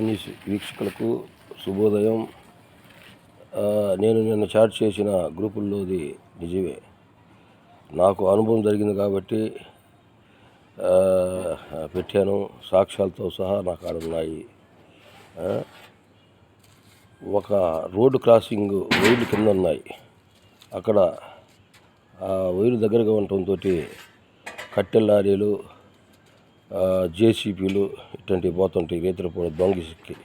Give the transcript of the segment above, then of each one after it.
News వీక్షకులకు శుభోదయం. నేను నిన్న చాట్ చేసిన గ్రూపుల్లోది నిజమే. నాకు అనుభవం జరిగింది కాబట్టి పెట్టాను. సాక్ష్యాలతో సహా నాకు ఆడున్నాయి. ఒక రోడ్డు క్రాసింగ్ వైర్లు కింద ఉన్నాయి. అక్కడ ఆ వైర్లు దగ్గరగా ఉండటంతో కట్టెల లారీలు, జేసీపీలు ఇట్లాంటివి పోతుంటాయి. రైతులు కూడా దొంగిసిక్కి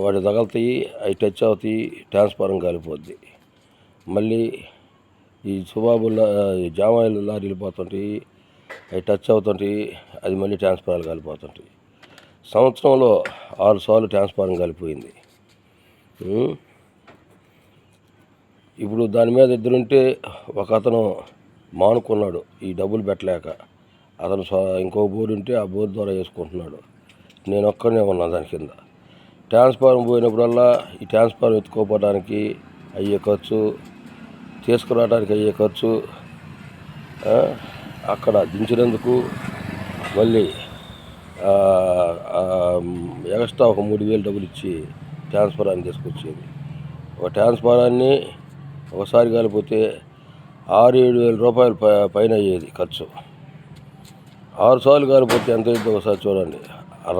వాటి తగలుతాయి, అవి టచ్ అవుతాయి, ట్రాన్స్ఫారం కాలిపోద్ది. మళ్ళీ ఈ సుబాబుల్లో జామాయిల్ లారీలు పోతుంటాయి, అవి టచ్ అవుతుంటాయి, అది మళ్ళీ ట్రాన్స్ఫారాలు కాలిపోతుంటాయి. సంవత్సరంలో 6 సార్లు ట్రాన్స్ఫారం కాలిపోయింది. ఇప్పుడు దాని మీద ఇద్దరుంటే ఒక అతను మానుకున్నాడు ఈ డబ్బులు పెట్టలేక. అతను ఇంకో బోర్డు ఉంటే ఆ బోర్డు ద్వారా వేసుకుంటున్నాడు. నేను ఒక్కడనే ఉన్నా దాని కింద. ట్రాన్స్ఫారం పోయినప్పుడల్లా ఈ ట్రాన్స్ఫారం ఎత్తుకోపోవడానికి అయ్యే ఖర్చు, తీసుకురావడానికి అయ్యే ఖర్చు, అక్కడ దించినందుకు మళ్ళీ ఎక్స్ట్రా ఒక 3,000 డబ్బులు ఇచ్చి ట్రాన్స్ఫారాన్ని తీసుకొచ్చేది. ఒక ట్రాన్స్ఫారాన్ని ఒకసారి కాలిపోతే 6-7 వేల రూపాయలు పైన అయ్యేది ఖర్చు. 6 సార్లు కాలిపోతే ఎంత అయిందో ఒకసారి చూడండి.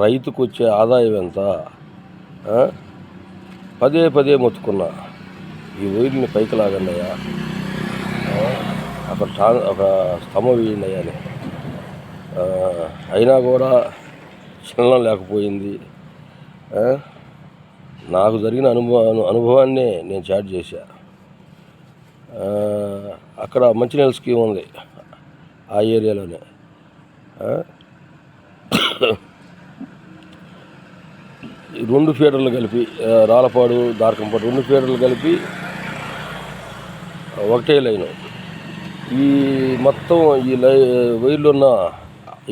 రైతుకు వచ్చే ఆదాయం ఎంత? పదే మొత్తుకున్నా, ఈ వైర్ని పైకి లాగండి అయ్యా, ఒక స్తంభం వేయండి అయ్యా అని. అయినా కూడా చలనం లేకపోయింది. నాకు జరిగిన అనుభవాన్ని నేను చాట్ చేశా. అక్కడ మంచినీళ్ళ స్కీమ్ ఉంది ఆ ఏరియాలోనే. రెండు ఫీడర్లు కలిపి, రాళ్ళపాడు, దారకంపాడు 2 ఫీడర్లు కలిపి ఒకటే లైను. ఈ మొత్తం ఈ వైర్లు ఉన్న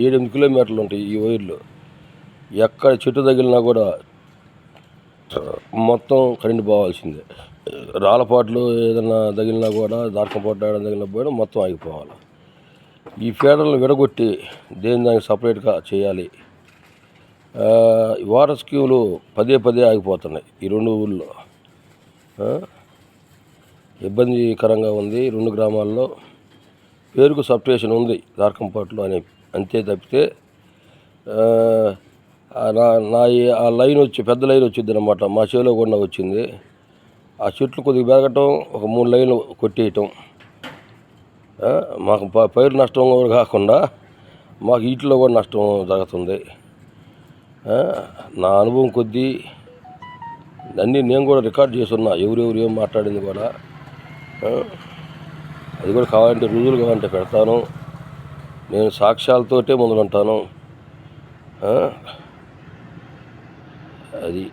7-8 కిలోమీటర్లు ఉంటాయి ఈ వైర్లు. ఎక్కడ చెట్టు తగిలినా కూడా మొత్తం కరెంటు పోవాల్సిందే. రాళ్ళపాట్లు ఏదైనా తగిలినా కూడా, దారకంపాటు తగిలినా కూడా మొత్తం ఆగిపోవాలి. ఈ ఫీడర్లను విడగొట్టి దానికి సపరేట్గా చేయాలి. వాటర్ స్కీములు పదే ఆగిపోతున్నాయి ఈ 2 ఊళ్ళో. ఇబ్బందికరంగా ఉంది. 2 గ్రామాల్లో పేరుకు సబ్స్టేషన్ ఉంది దారకంపాటులో అని, అంతే తప్పితే ఆ లైన్ వచ్చి పెద్ద లైన్ వచ్చింది అన్నమాట. మా చేలో కూడా వచ్చింది. ఆ చెట్లు కొద్దిగా పెరగటం, ఒక 3 లైన్లు కొట్టేయటం, మాకు పైరు నష్టం కూడా కాకుండా మాకు వీటిలో కూడా నష్టం జరుగుతుంది. నా అనుభవం కొద్దీ అన్నీ నేను కూడా రికార్డ్ చేస్తున్నా, ఎవరెవరు ఏం మాట్లాడింది కూడా. అది కూడా కావాలంటే రుజువులు కావాలంటే పెడతాను. నేను సాక్ష్యాలతోటే ముందుంటాను. అది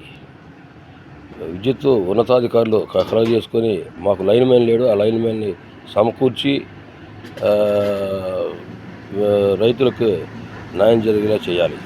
విద్యుత్ ఉన్నతాధికారులు కలగ చేసుకొని మాకు లైన్ మ్యాన్ లేడు, ఆ లైన్ మ్యాన్ని సమకూర్చి రైతులకు న్యాయం జరిగేలా చేయాలి.